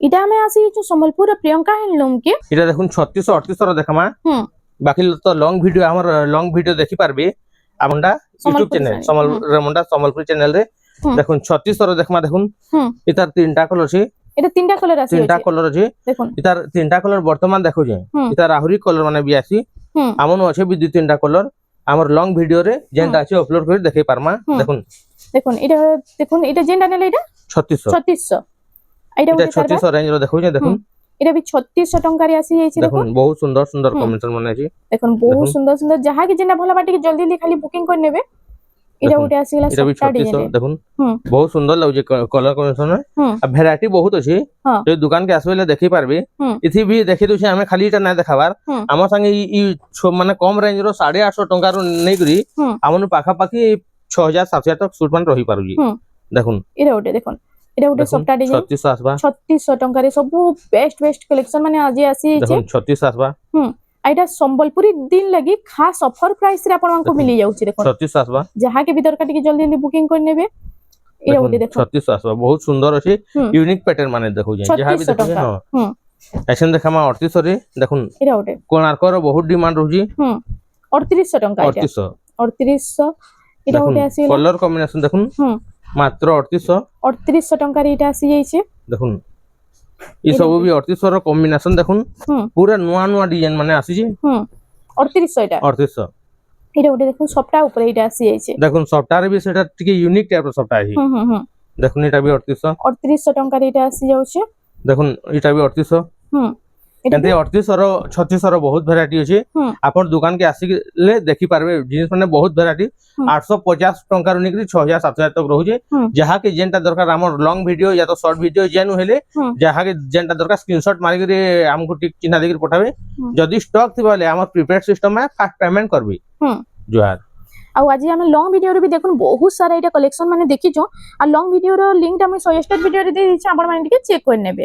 এটা আমি আসি সম্বলপুর প্রিয়ঙ্কা হ্যান্ডলুম के এটা দেখুন 3638 র দেখামা বাকি তো লং ভিডিও আমার লং ভিডিও দেখি পারবে আমন্ডা ইউটিউব চ্যানেল সম্বলপুর চ্যানেল রে দেখুন 36 র দেখামা দেখুন এটার তিনটা কলর আছে এটা তিনটা কালার আছে তিনটা কলর আছে দেখুন এটার তিনটা কলর বর্তমান দেখো যে এটার আহুরি কলর মানে বি আছে আমন আছে বি দুই তিনটা কলর আমার লং ভিডিও রে যেটা আছে আপলোড করে দেখাই পারমা দেখুন দেখুন এটা যেটা নেলে এটা 3600 এটা 3600 রেঞ্জ র দেখো যে দেখুন এটা বি 3600 টঙ্কারে আসি যাইছে দেখুন বহুত সুন্দর সুন্দর কম্বিনেশন মানে আছে দেখুন বহুত সুন্দর সুন্দর যাহা কি যেটা ভালো বাটি জলদি খালি বুকিং করে নেবে এটা উঠে আসিলা এটা বি 3600 দেখুন বহুত সুন্দর লাগুছে কলর কম্বিনেশন আর ভ্যারাইটি বহুত আছে তো দোকান কে আসলে দেখি পারবে ইথি বি দেখি দউছে আমি খালি এটা না দেখাবার আমার সঙ্গে ই মানে কম রেঞ্জ র 850 টঙ্কা র নেই করি আমন পাখা পাখি 6000 7000 তক সুট মান রহি পারুজি দেখুন এটা উঠে দেখুন এটা উঠে সবটা ডিজাইন 3600 আসবা 3600 টঙ্কারে সবু বেস্ট কালেকশন মানে আজি আসি দেখুন 3600 আসবা এটা সম্বলপুরি দিন লাগি খাস অফর প্রাইস রে আপন মানকো মিলি যাଉଛି দেখুন 3600 আসবা যাহা কে ভিতর কাটি জলদি বুকিং করে নেবে এটা উঠে দেখুন 3600 আসবা বহুত সুন্দর আছে ইউনিক প্যাটার্ন মানে দেখো যাহা বি দেখো না এসন দেখামা 3800 রে দেখুন এটা উঠে কোনারকর বহুত ডিমান্ড রহুজি 3800 টঙ্কা এটা 3800 এটা উঠে আসি কলর কম্বিনেশন দেখুন মাত্র 3800 টঙ্কা রে এটা আসি যাইছে দেখুন এই সব বি 3800 র কম্বিনেশন দেখুন পুরা নয়া নয়া ডিজাইন মানে আসিজি 3800 এটা 3800 এটা উঠে দেখুন সবটা উপরে এটা আসি যাইছে দেখুন সফটওয়্যার বি সেটা টিকে ইউনিক টাইপ র সফটওয়্যার হি দেখুন এটা বি 3800 টঙ্কা রে এটা আসি যাଉଛି দেখুন এটা বি 3800 এতে 3800 র 3600 র বহুত ভ্যারাইটি আছে আপন দোকান কে আসিলে দেখি পারবে জিনিস মানে বহুত ভ্যারাইটি 850 টঙ্কা র নিকরি 6000 7000 তক রহুছে যাহা কে যেনটা দরকার আমার লং ভিডিও या তো শর্ট ভিডিও যেনু হেলে যাহা কে যেনটা দরকার স্ক্রিনশট মারি করে আমকো টিক চিহ্না দেকি পঠাবে যদি স্টক থিবালে আমার প্রিপেয়ার সিস্টেম মে ফাস্ট পেমেন্ট করবি জোহার ଆଉ ଆଜି ଆମେ ଲଙ୍ଗ ଭିଡିଓରେ ବି ଦେଖୁନ ବହୁତ ସାରା ଏଇଟା କଲେକ୍ସନ ମାନେ ଦେଖିଛୁ ଆଉ ଲଙ୍ଗ ଭିଡିଓର ଲିଙ୍କଟା ମୁଁ ସଜେଷ୍ଟେଡ ଭିଡିଓରେ ଦେଇ ଦେଇଛି ଆପଣ ମାନେ ଟିକେ ଚେକ୍ କରି ନେବେ।